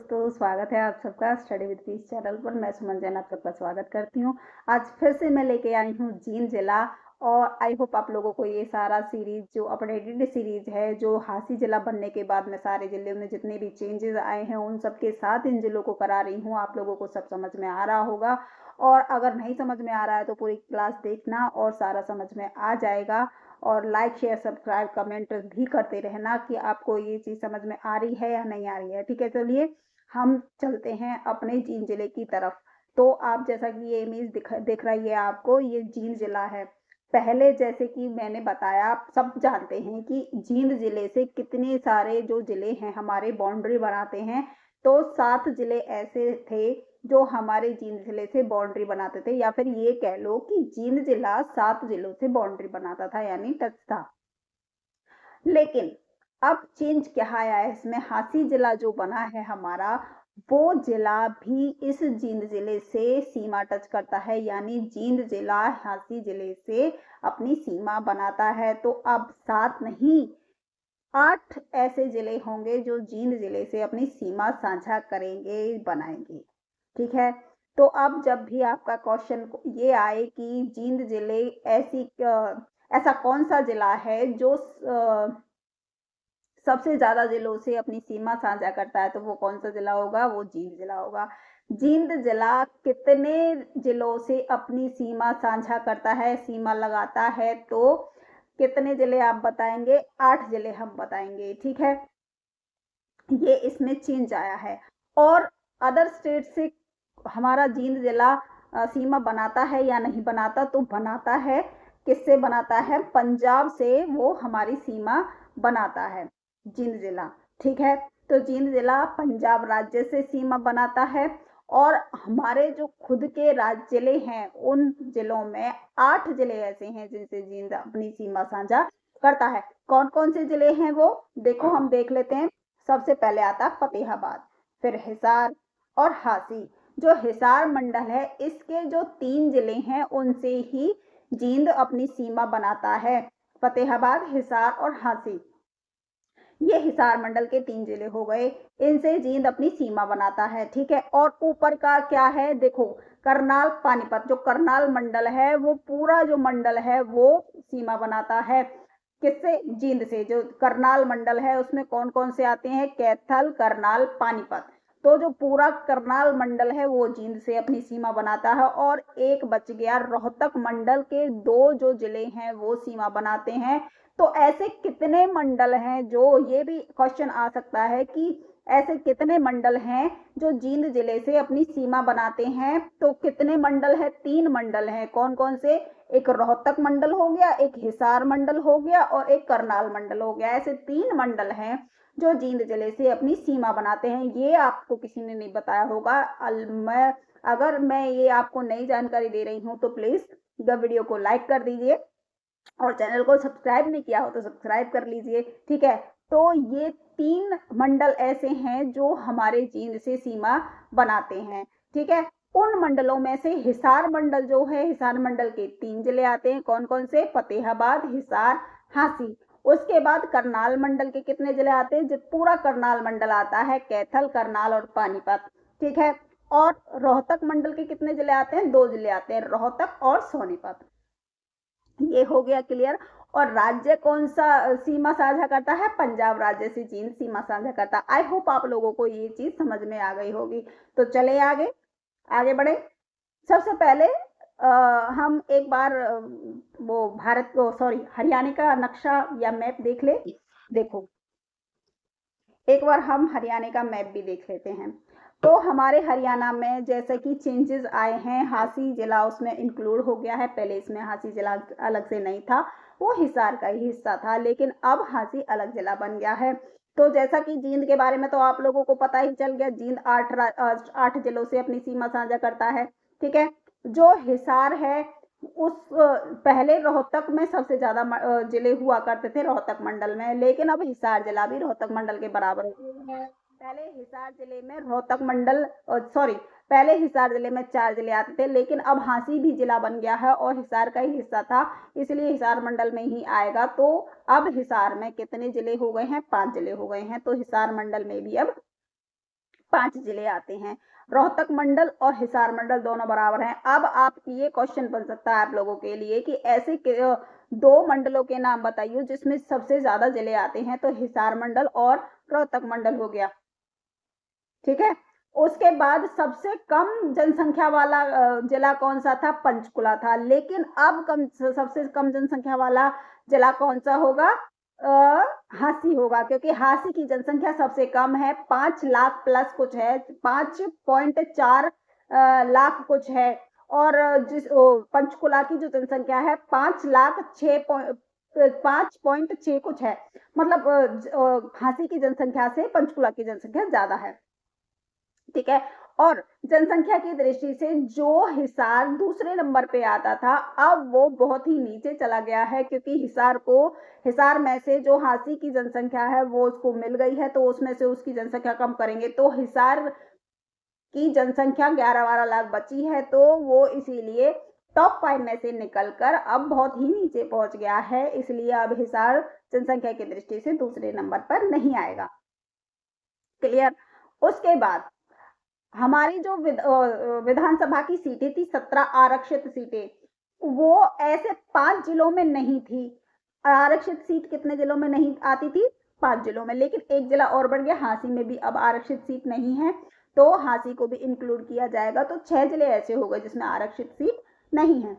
तो स्वागत है आप सबका स्टडी विद पीस चैनल पर। मैं सुमन जैन आप सबका स्वागत करती हूँ। आज फिर से मैं लेके आई हूँ जींद जिला। और आई होप आप लोगों को ये सारा सीरीज जो अपडेटेड सीरीज है, जो हांसी जिला बनने के बाद में सारे जिले में जितने भी चेंजेस आए हैं उन सब के साथ इन जिलों को करा रही हूँ। आप लोगों को सब समझ में आ रहा होगा, और अगर नहीं समझ में आ रहा है तो पूरी क्लास देखना और सारा समझ में आ जाएगा। और लाइक शेयर सब्सक्राइब कमेंट भी करते रहना कि आपको ये चीज़ समझ में आ रही है या नहीं आ रही है। ठीक है, चलिए हम चलते हैं अपने जींद जिले की तरफ। तो आप जैसा कि ये इमेज दिख रही है आपको, ये जींद जिला है। पहले जैसे कि मैंने बताया, आप सब जानते हैं कि जींद जिले से कितने सारे जो जिले हैं हमारे बाउंड्री बनाते हैं। तो 7 जिले ऐसे थे जो हमारे जींद जिले से बाउंड्री बनाते थे, या फिर ये कह लो कि जींद जिला 7 जिलों से बाउंड्री बनाता था, यानी टच था। लेकिन अब चेंज क्या आया है इसमें, हांसी जिला जो बना है हमारा, वो जिला भी इस जींद जिले से सीमा टच करता है, यानी जींद जिला हांसी जिले से अपनी सीमा बनाता है। तो अब 7 नहीं 8 ऐसे जिले होंगे जो जींद जिले से अपनी सीमा साझा करेंगे, बनाएंगे। ठीक है, तो अब जब भी आपका क्वेश्चन ये आए कि जींद जिले ऐसा कौन सा जिला है जो सबसे ज्यादा जिलों से अपनी सीमा साझा करता है, तो वो कौन सा जिला होगा, वो जींद जिला होगा। जींद जिला कितने जिलों से अपनी सीमा साझा करता है, सीमा लगाता है, तो कितने जिले आप बताएंगे, 8 जिले हम बताएंगे। ठीक है, ये इसमें चेंज आया है। और अदर स्टेट से हमारा जींद जिला सीमा बनाता है या नहीं बनाता, तो बनाता है। किससे बनाता है, पंजाब से वो हमारी सीमा बनाता है जींद जिला। ठीक है, तो जींद जिला पंजाब राज्य से सीमा बनाता है। और हमारे जो खुद के राज्य जिले हैं उन जिलों में 8 जिले ऐसे हैं जिनसे जींद अपनी सीमा साझा करता है। कौन कौन से जिले हैं वो देखो, हम देख लेते हैं। सबसे पहले आता फतेहाबाद, फिर हिसार और हांसी। जो हिसार मंडल है इसके जो 3 जिले हैं उनसे ही जींद अपनी सीमा बनाता है, फतेहाबाद, हिसार और हांसी। ये हिसार मंडल के 3 जिले हो गए, इनसे जींद अपनी सीमा बनाता है। ठीक है, और ऊपर का क्या है देखो, करनाल पानीपत, जो करनाल मंडल है वो पूरा जो मंडल है वो सीमा बनाता है किससे, जींद से। जो करनाल मंडल है उसमें कौन कौन से आते हैं, कैथल, करनाल, पानीपत। तो जो पूरा करनाल मंडल है वो जींद से अपनी सीमा बनाता है। और एक बच गया, रोहतक मंडल के 2 जो जिले हैं वो सीमा बनाते हैं। तो ऐसे कितने मंडल हैं, जो ये भी क्वेश्चन आ सकता है कि ऐसे कितने मंडल हैं जो जींद जिले से अपनी सीमा बनाते हैं। तो कितने मंडल है, 3 मंडल हैं। कौन कौन से, एक रोहतक मंडल हो गया, एक हिसार मंडल हो गया और एक करनाल मंडल हो गया। ऐसे 3 मंडल हैं जो जींद जिले से अपनी सीमा बनाते हैं। ये आपको किसी ने नहीं बताया होगा। अगर मैं ये आपको नई जानकारी दे रही हूँ तो प्लीज वीडियो को लाइक कर दीजिए, और चैनल को सब्सक्राइब नहीं किया हो तो सब्सक्राइब कर लीजिए। ठीक है, तो ये 3 मंडल ऐसे हैं जो हमारे जींद से सीमा बनाते हैं। ठीक है, उन मंडलों में से हिसार मंडल जो है, हिसार मंडल के 3 जिले आते हैं। कौन कौन से, फतेहाबाद, हिसार, हांसी। उसके बाद करनाल मंडल के कितने जिले आते हैं, जब पूरा करनाल मंडल आता है, कैथल, करनाल और पानीपत। ठीक है, और रोहतक मंडल के कितने जिले आते हैं, 2 जिले आते हैं, रोहतक और सोनीपत। ये हो गया क्लियर। और राज्य कौन सा सीमा साझा करता है, पंजाब राज्य से जींद सीमा साझा करता है। आई होप आप लोगों को ये चीज समझ में आ गई होगी। तो चले आगे आगे बढ़े। सबसे पहले हम एक बार वो भारत को सॉरी हरियाणा का नक्शा या मैप देख ले। देखो, एक बार हम हरियाणा का मैप भी देख लेते हैं। तो हमारे हरियाणा में जैसे कि चेंजेस आए हैं, हांसी जिला उसमें इंक्लूड हो गया है। पहले इसमें हांसी जिला अलग से नहीं था, वो हिसार का ही हिस्सा था, लेकिन अब हांसी अलग जिला बन गया है। तो जैसा कि जींद के बारे में तो आप लोगों को पता ही चल गया, जींद 8 जिलों से अपनी सीमा साझा करता है। ठीक है, जो हिसार है उस पहले रोहतक में सबसे ज्यादा जिले हुआ करते थे रोहतक मंडल में, लेकिन अब हिसार जिला भी रोहतक मंडल के बराबर हो गया है। पहले हिसार जिले में रोहतक मंडल सॉरी पहले हिसार जिले में 4 जिले आते थे, लेकिन अब हांसी भी जिला बन गया है और हिसार का ही हिस्सा था, इसलिए हिसार मंडल में ही आएगा। तो अब हिसार में कितने जिले हो गए हैं, 5 जिले हो गए हैं। तो हिसार मंडल में भी अब 5 जिले आते हैं। रोहतक मंडल और हिसार मंडल दोनों बराबर हैं। अब आप ये क्वेश्चन बन सकता है आप लोगों के लिए कि ऐसे 2 मंडलों के नाम बताइए जिसमें सबसे ज्यादा जिले आते हैं, तो हिसार मंडल और रोहतक मंडल हो गया, ठीक है। उसके बाद सबसे कम जनसंख्या वाला जिला कौन सा था? पंचकुला था। लेकिन अब सबसे कम जनसंख्या वाला जिला कौन सा होगा? हांसी होगा, क्योंकि हांसी की जनसंख्या सबसे कम है, 5 लाख प्लस कुछ है, 5.4 लाख कुछ है। और पंचकुला की जो जनसंख्या है 5,06 कुछ है। मतलब हांसी की जनसंख्या से पंचकुला की जनसंख्या ज्यादा है, ठीक है। और जनसंख्या की दृष्टि से जो हिसार दूसरे नंबर पे आता था, अब वो बहुत ही नीचे चला गया है, क्योंकि हिसार में से जो हांसी की जनसंख्या है वो उसको मिल गई है, तो उसमें से उसकी जनसंख्या कम करेंगे, तो हिसार की जनसंख्या 11-12 लाख बची है, तो वो इसीलिए टॉप 5 में से निकलकर अब बहुत ही नीचे पहुंच गया है। इसलिए अब हिसार जनसंख्या की दृष्टि से दूसरे नंबर पर नहीं आएगा। क्लियर? उसके बाद हमारी जो विधानसभा की सीटें थी, 17 आरक्षित सीटें, वो ऐसे 5 जिलों में नहीं थी। आरक्षित सीट कितने जिलों में नहीं आती थी? 5 जिलों में। लेकिन एक जिला और बढ़ गया, हांसी में भी अब आरक्षित सीट नहीं है, तो हांसी को भी इंक्लूड किया जाएगा, तो 6 जिले ऐसे हो गए जिसमें आरक्षित सीट नहीं है।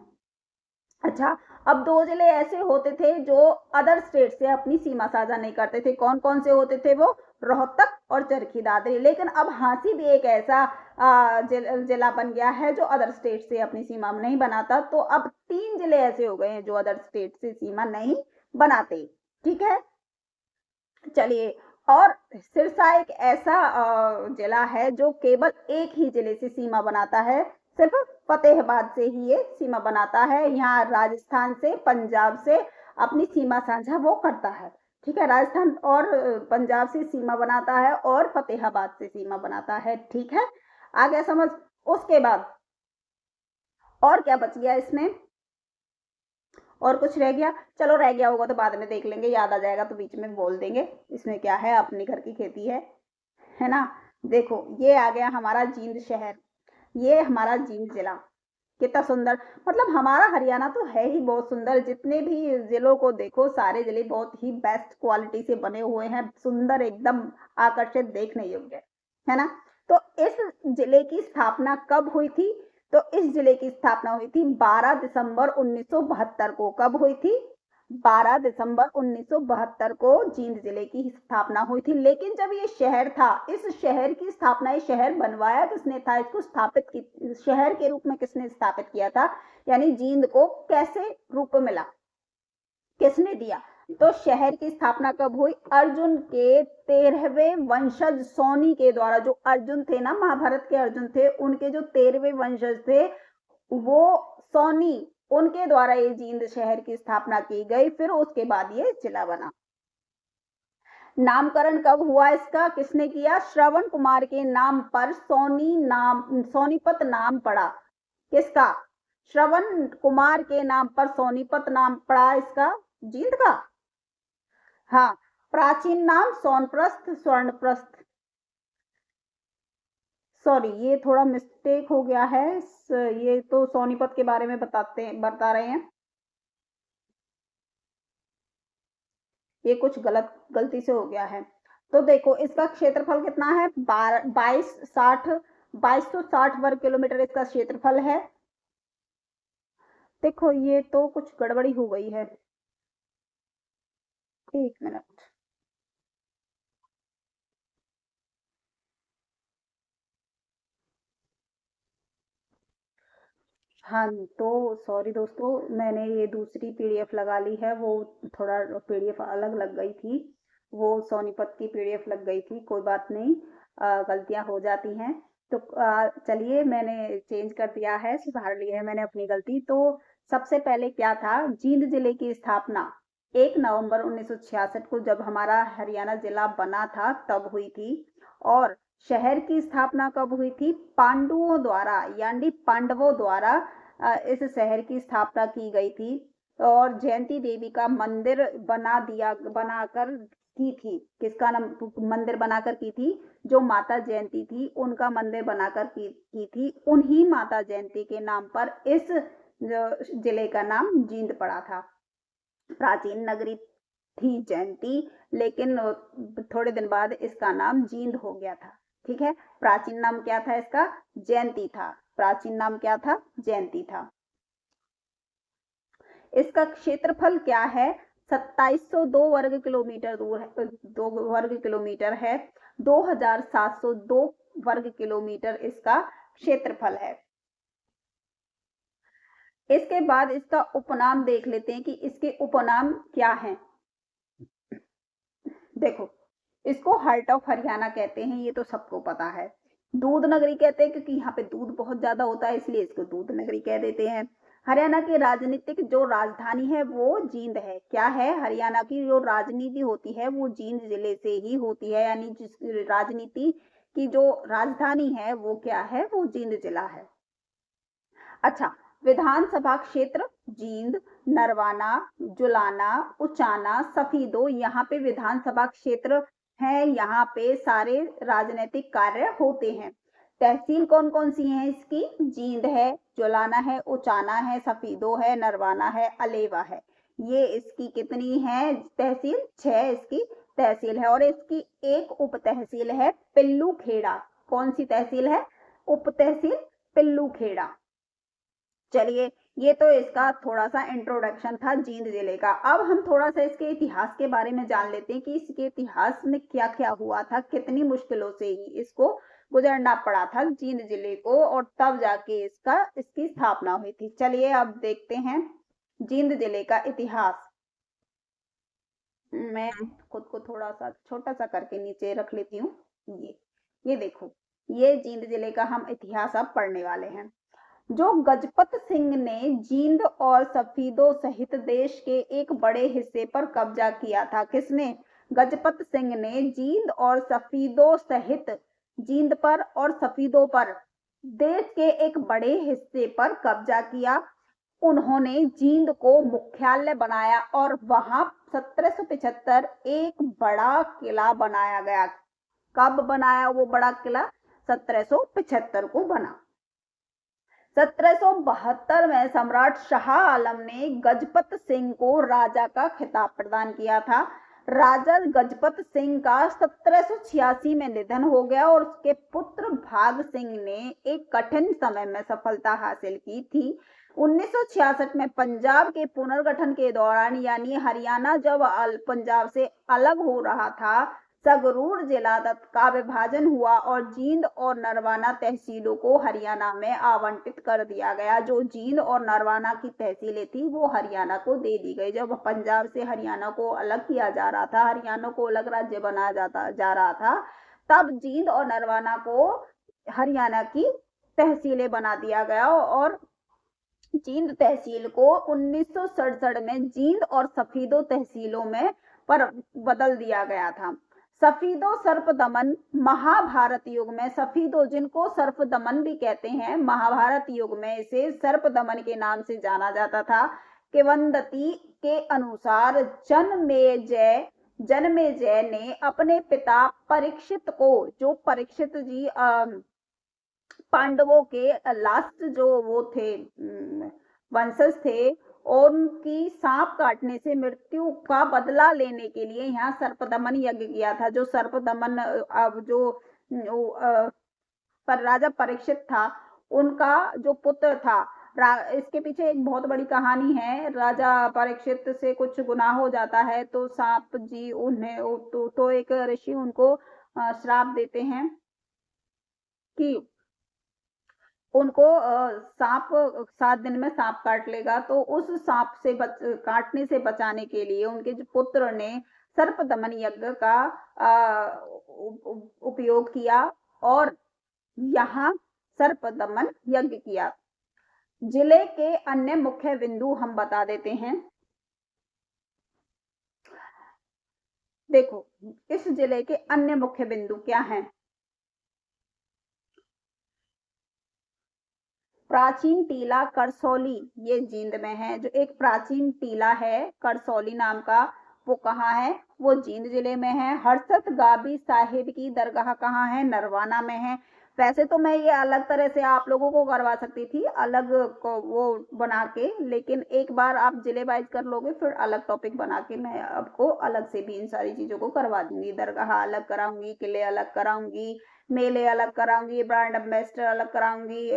अच्छा, अब 2 जिले ऐसे होते थे जो अदर स्टेट से अपनी सीमा साझा नहीं करते थे। कौन कौन से होते थे वो? रोहतक और चरखी दादरी। लेकिन अब हांसी भी एक ऐसा जिला बन गया है जो अदर स्टेट से अपनी सीमा नहीं बनाता, तो अब 3 जिले ऐसे हो गए हैं जो अदर स्टेट से सीमा नहीं बनाते, ठीक है। चलिए, और सिरसा एक ऐसा जिला है जो केवल एक ही जिले से सीमा बनाता है, सिर्फ फतेहाबाद से ही ये सीमा बनाता है। यहाँ राजस्थान से, पंजाब से अपनी सीमा साझा वो करता है, ठीक है। राजस्थान और पंजाब से सीमा बनाता है और फतेहाबाद से सीमा बनाता है, ठीक है। आ गया समझ? उसके बाद और क्या बच गया इसमें? और कुछ रह गया? चलो, रह गया होगा तो बाद में देख लेंगे, याद आ जाएगा तो बीच में बोल देंगे। इसमें क्या है, अपने घर की खेती है ना। देखो, ये आ गया हमारा जींद शहर, ये हमारा जींद जिला। कितना सुंदर, मतलब हमारा हरियाणा तो है ही बहुत सुंदर। जितने भी जिलों को देखो, सारे जिले बहुत ही बेस्ट क्वालिटी से बने हुए हैं, सुंदर, एकदम आकर्षित, देखने योग्य, है ना। तो इस जिले की स्थापना कब हुई थी? तो इस जिले की स्थापना हुई थी 12 दिसंबर 1972 को। कब हुई थी? 12 दिसंबर 1972 को जींद जिले की स्थापना हुई थी। लेकिन जब ये शहर था, इस शहर की स्थापना, ये शहर बनवाया किसने था? इसको स्थापित शहर के रूप में किसने स्थापित किया था? यानी जींद को कैसे रूप मिला, किसने दिया? तो शहर की स्थापना कब हुई? अर्जुन के 13वें वंशज सोनी के द्वारा। जो अर्जुन थे ना, महाभारत के अर्जुन थे, उनके जो 13वें वंशज थे वो सोनी, उनके द्वारा ये जींद शहर की स्थापना की गई। फिर उसके बाद ये जिला बना। नामकरण कब हुआ इसका? किसने किया? श्रवण कुमार के नाम पर सोनीपत नाम पड़ा। किसका? श्रवण कुमार के नाम पर सोनीपत नाम पड़ा इसका, जींद का। हाँ, प्राचीन नाम सोनप्रस्थ, स्वर्णप्रस्थ। सॉरी, ये थोड़ा मिस्टेक हो गया है। ये तो सोनीपत के बारे में बता रहे हैं, ये कुछ गलती से हो गया है। तो देखो, इसका क्षेत्रफल कितना है? 2260 वर्ग किलोमीटर इसका क्षेत्रफल है। देखो, ये तो कुछ गड़बड़ी हो गई है, 1 मिनट। हाँ, तो सॉरी दोस्तों, मैंने ये दूसरी पीडीएफ लगा ली है, वो थोड़ा पीडीएफ अलग लग गई थी, वो सोनीपत की पीडीएफ लग गई थी। कोई बात नहीं, गलतियां हो जाती हैं। तो चलिए, मैंने चेंज कर दिया है, सुधार ली है मैंने अपनी गलती। तो सबसे पहले क्या था, जींद जिले की स्थापना 1 नवंबर 1966 को, जब हमारा हरियाणा जिला बना था, तब हुई थी। और शहर की स्थापना कब हुई थी? पांडवों द्वारा, यानी पांडवों द्वारा इस शहर की स्थापना की गई थी। और जयंती देवी का मंदिर बनाकर की थी। किसका मंदिर बनाकर की थी? जो माता जयंती थी उनका मंदिर बनाकर की थी, उन्हीं माता जयंती के नाम पर इस जिले का नाम जींद पड़ा था। प्राचीन नगरी थी जयंती, लेकिन थोड़े दिन बाद इसका नाम जींद हो गया था। ठीक है, प्राचीन नाम क्या था इसका? जयंती था। प्राचीन नाम क्या था? जयंती था। इसका क्षेत्रफल क्या है? 2702 वर्ग किलोमीटर दूर है, 2 वर्ग किलोमीटर है। 2702 वर्ग किलोमीटर इसका क्षेत्रफल है। इसके बाद इसका उपनाम देख लेते हैं कि इसके उपनाम क्या हैं। देखो, इसको हार्ट ऑफ हरियाणा कहते हैं, ये तो सबको पता है। दूध नगरी कहते हैं क्योंकि यहाँ पे दूध बहुत ज्यादा होता है, इसलिए इसको दूध नगरी कह देते हैं। हरियाणा की राजनीतिक जो राजधानी है वो जींद है। क्या है? हरियाणा की जो राजनीति होती है वो जींद जिले से ही होती है, यानी जिस राजनीति की जो राजधानी है वो क्या है? वो जींद जिला है। अच्छा, विधानसभा क्षेत्र जींद, नरवाना, जुलाना, उचाना, सफीदो, यहाँ पे विधानसभा क्षेत्र है। यहाँ पे सारे राजनीतिक कार्य होते हैं। तहसील कौन कौन सी है इसकी? जींद है, जुलाना है, उचाना है, सफीदो है, नरवाना है, अलेवा है। ये इसकी कितनी है तहसील? 6 इसकी तहसील है। और इसकी एक उप तहसील है पिल्लू खेड़ा। कौन सी तहसील है? उप तहसील पिल्लू खेड़ा। चलिए, ये तो इसका थोड़ा सा इंट्रोडक्शन था जींद जिले का। अब हम थोड़ा सा इसके इतिहास के बारे में जान लेते हैं कि इसके इतिहास में क्या क्या हुआ था, कितनी मुश्किलों से ही इसको गुजरना पड़ा था जींद जिले को, और तब जाके इसकी स्थापना हुई थी। चलिए अब देखते हैं जींद जिले का इतिहास। मैं खुद को थोड़ा सा छोटा सा करके नीचे रख लेती हूँ। ये देखो, ये जींद जिले का हम इतिहास अब पढ़ने वाले हैं। जो गजपत सिंह ने जींद और सफीदों सहित देश के एक बड़े हिस्से पर कब्जा किया था। किसने? गजपत सिंह ने जींद और सफीदों सहित जींद पर और सफीदों पर देश के एक बड़े हिस्से पर कब्जा किया। उन्होंने जींद को मुख्यालय बनाया और वहां 1775 एक बड़ा किला बनाया गया। कब बनाया वो बड़ा किला? 1775 को बना। 1772 में सम्राट शाह आलम ने गजपत सिंह को राजा का खिताब प्रदान किया था। राजा गजपत सिंह का 1786 में निधन हो गया और उसके पुत्र भाग सिंह ने एक कठिन समय में सफलता हासिल की थी। 1966 में पंजाब के पुनर्गठन के दौरान, यानी हरियाणा जब पंजाब से अलग हो रहा था, संगरूर जिला का विभाजन हुआ और जींद और नरवाना तहसीलों को हरियाणा में आवंटित कर दिया गया। जो जींद और नरवाना की तहसीलें थी वो हरियाणा को दे दी गई। जब पंजाब से हरियाणा को अलग किया जा रहा था, हरियाणा को अलग राज्य बनाया जा रहा था, तब जींद और नरवाना को हरियाणा की तहसीलें बना दिया गया और जींद तहसील को 1967 में जींद और सफीदो तहसीलों में पर बदल दिया गया था। सफीदो सर्पदमन महाभारत युग में, सफीदो जिनको सर्पदमन भी कहते हैं, महाभारत युग में इसे सर्पदमन के नाम से जाना जाता था। किंवदंती के अनुसार जन्मेजय ने अपने पिता परीक्षित को, जो परीक्षित जी पांडवों के लास्ट जो वो थे वंशज थे, और उनकी सांप काटने से मृत्यु का बदला लेने के लिए यहाँ सर्पदमन यज्ञ किया था। जो सर्पदमन अब जो पर राजा परीक्षित था, उनका जो पुत्र था, इसके पीछे एक बहुत बड़ी कहानी है। राजा परीक्षित से कुछ गुनाह हो जाता है तो सांप जी उन्हें तो एक ऋषि उनको श्राप देते हैं कि उनको सांप 7 दिन में सांप काट लेगा। तो उस सांप से काटने से बचाने के लिए उनके जो पुत्र ने सर्पदमन यज्ञ का उपयोग किया और यहाँ सर्पदमन यज्ञ किया। जिले के अन्य मुख्य बिंदु हम बता देते हैं। देखो, इस जिले के अन्य मुख्य बिंदु क्या हैं? प्राचीन टीला करसौली, ये जींद में है। जो एक प्राचीन टीला है करसौली नाम का, वो कहाँ है? वो जींद जिले में है। हरसत गाबी साहिब की दरगाह कहाँ है? नरवाना में है। वैसे तो मैं ये अलग तरह से आप लोगों को करवा सकती थी, अलग को वो बना के, लेकिन एक बार आप जिले वाइज कर लोगे फिर अलग टॉपिक बना के मैं आपको अलग से भी इन सारी चीजों को करवा दूंगी। दरगाह अलग कराऊंगी, किले अलग कराऊंगी, मेले अलग कराऊंगी, ब्रांड एम्बेसडर अलग कराऊंगी,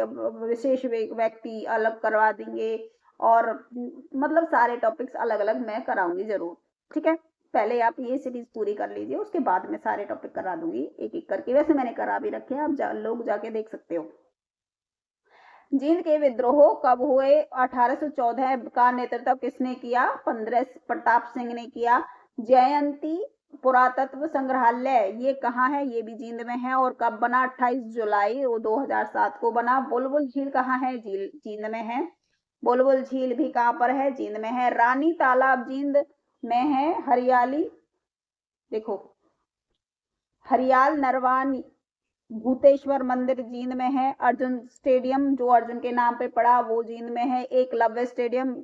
विशेष व्यक्ति अलग करवा देंगे, और मतलब सारे टॉपिक्स अलग अलग मैं कराऊंगी जरूर। ठीक है, पहले आप ये सीरीज पूरी कर लीजिए, उसके बाद मैं सारे टॉपिक करा दूंगी एक एक करके। वैसे मैंने करा भी रखे हैं, आप लोग जाके देख सकते हो। जींद के विद्रोह कब हुए? 1814 का नेतृत्व किसने किया? 15 प्रताप सिंह ने किया। जयंती पुरातत्व संग्रहालय ये कहाँ है? ये भी जींद में है। और कब बना? 28 जुलाई 2007 को बना। बुलबुल झील कहाँ है? जींद में है। बुलबुल झील भी कहाँ पर है? जींद में है। रानी तालाब जींद में है। हरियाली देखो, हरियाल नरवानी भूतेश्वर मंदिर जींद में है। अर्जुन स्टेडियम जो अर्जुन के नाम पे पड़ा वो जींद में है। एकलव्य स्टेडियम,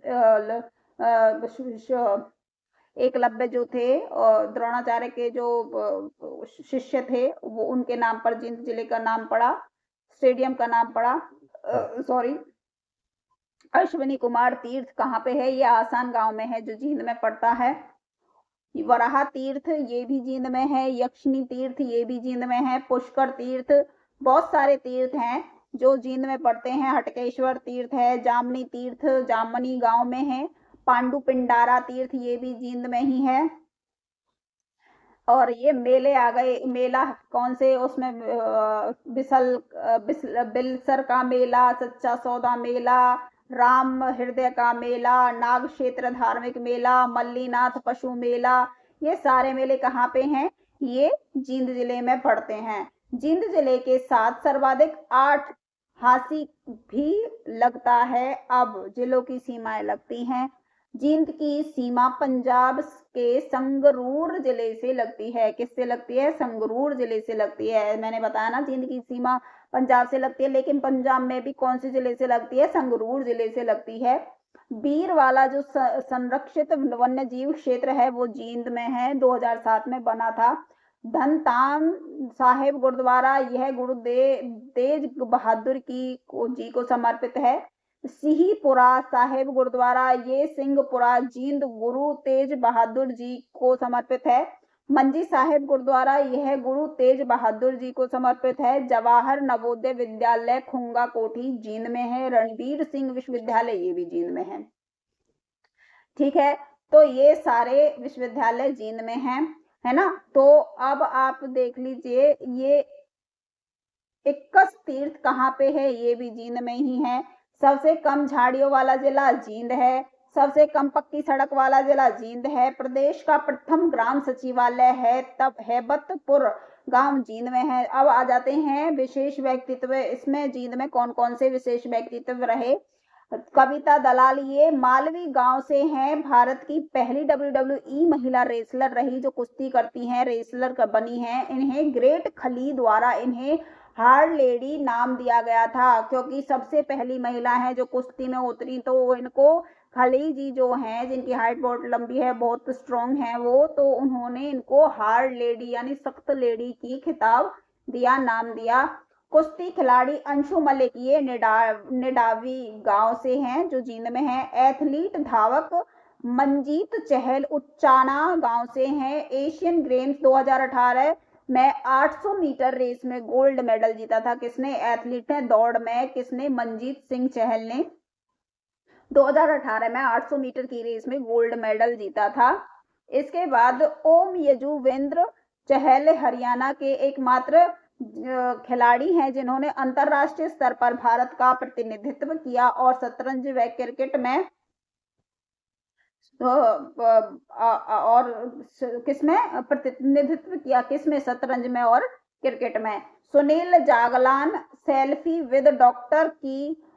एकलव्य जो थे द्रोणाचार्य के जो शिष्य थे वो उनके नाम पर जींद जिले का नाम पड़ा, स्टेडियम का नाम पड़ा। सॉरी, अश्विनी कुमार तीर्थ कहाँ पे है? ये आसान गांव में है जो जींद में पड़ता है। वराहा तीर्थ ये भी जींद में है। यक्षिणी तीर्थ ये भी जींद में है। पुष्कर तीर्थ, बहुत सारे तीर्थ हैं जो जींद में पड़ते हैं। हटकेश्वर तीर्थ है। जामनी तीर्थ जामनी गांव में है। पांडु पिंडारा तीर्थ ये भी जींद में ही है। और ये मेले आ गए, मेला कौन से? उसमें बिलसर का मेला, सच्चा सौदा मेला, राम हृदय का मेला, नाग क्षेत्र धार्मिक मेला, मल्लीनाथ पशु मेला, ये सारे मेले कहाँ पे हैं? ये जींद जिले में पड़ते हैं। जींद जिले के साथ सर्वाधिक 8 हासी भी लगता है। अब जिलों की सीमाएं लगती हैं। जींद की सीमा पंजाब के संगरूर जिले से लगती है। किससे लगती है? संगरूर जिले से लगती है। मैंने बताया ना जींद की सीमा पंजाब से लगती है, लेकिन पंजाब में भी कौन से जिले से लगती है? संगरूर जिले से लगती है। बीर वाला जो संरक्षित वन्य जीव क्षेत्र है वो जींद में है, 2007 में बना था। धनताम साहिब गुरुद्वारा यह गुरु तेज बहादुर जी को समर्पित है। सिंहपुरा साहिब गुरुद्वारा ये सिंहपुरा जींद गुरु तेज बहादुर जी को समर्पित है। मंजी साहिब गुरुद्वारा यह गुरु तेज बहादुर जी को समर्पित है। जवाहर नवोदय विद्यालय खुंगा कोठी जींद में है। रणबीर सिंह विश्वविद्यालय ये भी जींद में है। ठीक है, तो ये सारे विश्वविद्यालय जींद में हैं, है ना। तो अब आप देख लीजिए, ये 21 तीर्थ कहाँ पे है? ये भी जींद में ही है। सबसे कम झाड़ियों वाला जिला जींद है। सबसे कम पक्की सड़क वाला जिला जींद है। प्रदेश का प्रथम ग्राम सचिवालय है तब हैबतपुर गांव जींद में है। अब आ जाते हैं विशेष व्यक्तित्व। इसमें जींद में कौन कौन से विशेष व्यक्तित्व रहे? कविता दलाल ये मालवी गांव से हैं। भारत की पहली WWE महिला रेसलर रही जो कुश्ती करती हैं, रेसलर बनी हैं। इन्हें ग्रेट खली द्वारा इन्हें हार्ड लेडी नाम दिया गया था, क्योंकि सबसे पहली महिला है जो कुश्ती में उतरी। तो इनको खली जी जो हैं, जिनकी हाइट बहुत लंबी है, बहुत स्ट्रॉन्ग है वो, तो उन्होंने इनको हार्ड लेडी यानी सख्त लेडी की खिताब दिया, नाम दिया। कुश्ती खिलाड़ी अंशु मलिक ये निडावी गांव से हैं जो जींद में है। एथलीट धावक मंजीत चहल उच्चाना गांव से हैं। एशियन गेम्स 2018 में 800 मीटर रेस में गोल्ड मेडल जीता था। किसने? एथलीट है दौड़ में, किसने? मंजीत सिंह चहल ने 2018 में 800 मीटर की रेस में गोल्ड मेडल जीता था। इसके बाद ओम यजुवेंद्र चहल हरियाणा के एकमात्र खिलाड़ी हैं जिन्होंने अंतरराष्ट्रीय स्तर पर भारत का प्रतिनिधित्व किया और शतरंज व क्रिकेट में और किसमें प्रतिनिधित्व किया? किसमें? शतरंज में और क्रिकेट में। Sunil Jaglan selfie with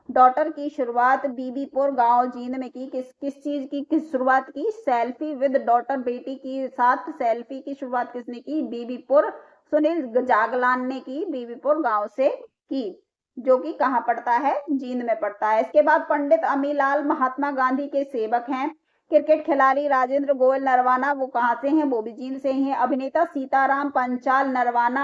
daughter की शुरुआत बीबीपुर गांव जींद में की। किस चीज की शुरुआत की? सेल्फी विद डॉटर, बेटी के साथ सेल्फी की शुरुआत किसने की? बीबीपुर, सुनील जागलान ने की, बीबीपुर गांव से की, जो कि कहाँ पड़ता है? जींद में पड़ता है। इसके बाद पंडित अमीलाल महात्मा गांधी के सेवक हैं। क्रिकेट खिलाड़ी राजेंद्र गोयल नरवाना, वो कहाँ से हैं, वो भी जींद से ही हैं। अभिनेता सीताराम पंचाल नरवाना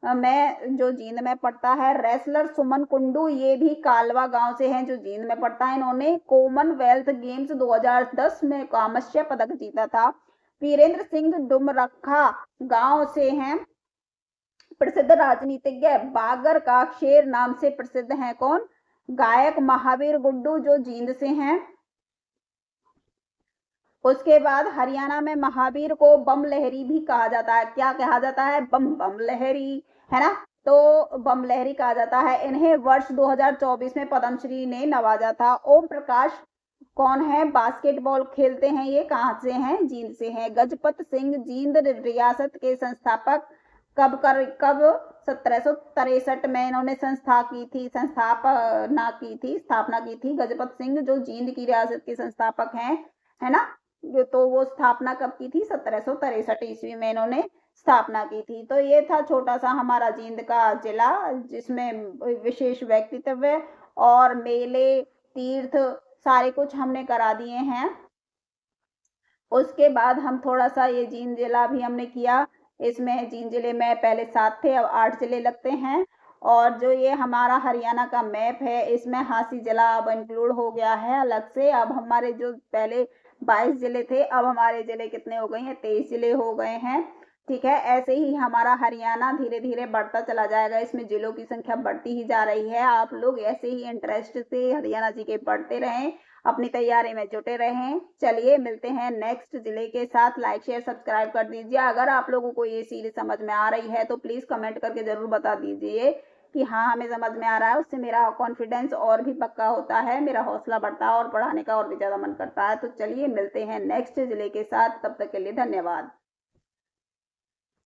में जो जींद में पड़ता है। रेसलर सुमन कुंडू, ये भी कालवा गांव से हैं, जो जींद में पड़ता है। इन्होंने कॉमनवेल्थ गेम्स 2010 में कांस्य पदक जीता था। वीरेंद्र सिंह डुमरखा गांव से हैं। प्रसिद्ध राजनीतिज्ञ बागर का शेर नाम से प्रसिद्ध हैं कौन, गायक महावीर गुड्डू, जो जींद से हैं। उसके बाद हरियाणा में महावीर को बम लहरी भी कहा जाता है। क्या कहा जाता है, बम बम लहरी, है ना, तो बम लहरी कहा जाता है। इन्हें वर्ष 2024 में पद्मश्री ने नवाजा था। ओम प्रकाश कौन है, बास्केटबॉल खेलते हैं, ये कहाँ से हैं, जींद से हैं। गजपत सिंह जींद रियासत के संस्थापक कब 1763 में इन्होंने स्थापना की थी। गजपत सिंह जो जींद की रियासत के संस्थापक हैं, है ना, तो वो स्थापना कब की थी, 1763 ईस्वी में इन्होंने स्थापना की थी। तो ये था छोटा सा हमारा जींद का जिला, जिसमें विशेष व्यक्तित्व और मेले तीर्थ सारे कुछ हमने करा दिए हैं। उसके बाद हम थोड़ा सा ये जींद जिला भी हमने किया। इसमें जींद जिले में पहले 7 थे, अब 8 जिले लगते हैं। और जो ये हमारा हरियाणा का मैप है, इसमें हांसी जिला अब इंक्लूड हो गया है अलग से। अब हमारे जो पहले 22 जिले थे, अब हमारे जिले कितने हो गए हैं, 23 जिले हो गए हैं। ठीक है, ऐसे ही हमारा हरियाणा धीरे धीरे बढ़ता चला जाएगा। इसमें जिलों की संख्या बढ़ती ही जा रही है। आप लोग ऐसे ही इंटरेस्ट से हरियाणा जी के पढ़ते रहें, अपनी तैयारी में जुटे रहें। चलिए मिलते हैं नेक्स्ट जिले के साथ। लाइक शेयर सब्सक्राइब कर दीजिए। अगर आप लोगों को ये सीरीज समझ में आ रही है तो प्लीज कमेंट करके जरूर बता दीजिए कि हाँ हमें समझ में आ रहा है। उससे मेरा कॉन्फिडेंस और भी पक्का होता है, मेरा हौसला बढ़ता है और पढ़ाने का और भी ज्यादा मन करता है। तो चलिए मिलते हैं नेक्स्ट जिले के साथ, तब तक के लिए धन्यवाद।